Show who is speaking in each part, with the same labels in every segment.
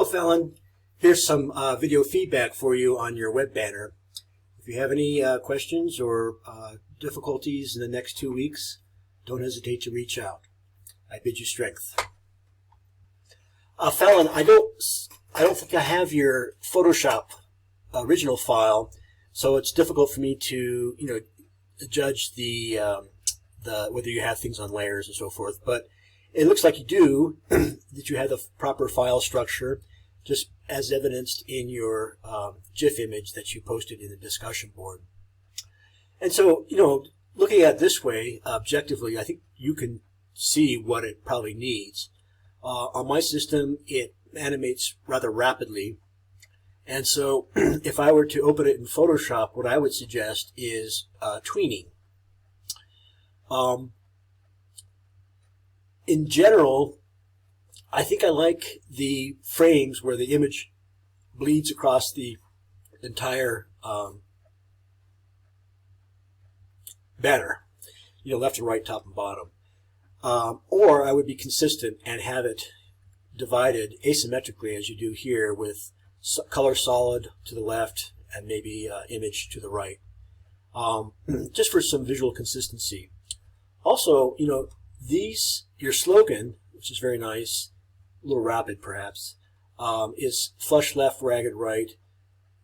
Speaker 1: Hello, Felon. Here's some video feedback for you on your web banner. If you have any questions or difficulties in the next 2 weeks, don't hesitate to reach out. I bid you strength. Felon, I don't think I have your Photoshop original file, so it's difficult for me to judge the whether you have things on layers and so forth. But it looks like you do, that you have the proper file structure, just as evidenced in your GIF image that you posted in the discussion board. And so, looking at it this way, objectively, I think you can see what it probably needs. On my system, it animates rather rapidly. And so if I were to open it in Photoshop, what I would suggest is tweening. In general, I think I like the frames where the image bleeds across the entire banner, left and right, top and bottom. Or I would be consistent and have it divided asymmetrically as you do here, with color solid to the left and maybe image to the right, just for some visual consistency. Also, your slogan, which is very nice, a little rapid perhaps, is flush left, ragged right,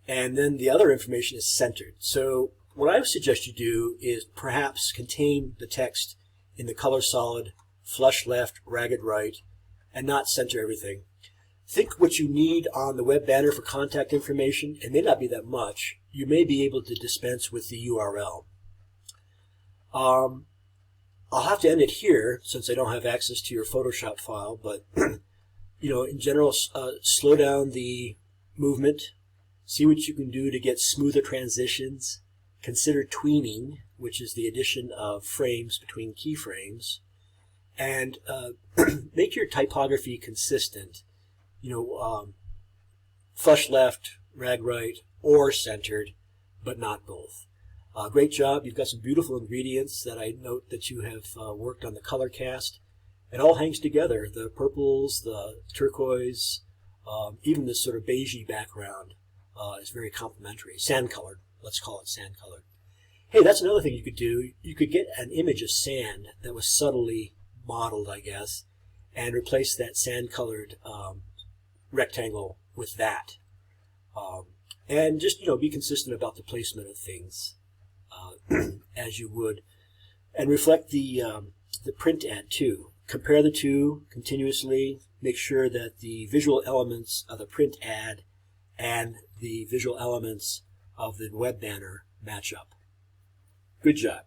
Speaker 1: and then the other information is centered. So what I would suggest you do is perhaps contain the text in the color solid, flush left, ragged right, and not center everything. Think what you need on the web banner for contact information. It may not be that much. You may be able to dispense with the URL. I'll have to end it here since I don't have access to your Photoshop file, but in general, slow down the movement, see what you can do to get smoother transitions, consider tweening, which is the addition of frames between keyframes, and make your typography consistent, flush left, rag right, or centered, but not both. Great job. You've got some beautiful ingredients that I note that you have worked on the color cast. It all hangs together. The purples, the turquoise, even this sort of beigey background is very complementary. Sand-colored. Let's call it sand-colored. Hey, that's another thing you could do. You could get an image of sand that was subtly modeled, I guess, and replace that sand-colored rectangle with that. And just, be consistent about the placement of things as you would. And reflect the print ad too. Compare the two continuously. Make sure that the visual elements of the print ad and the visual elements of the web banner match up. Good job.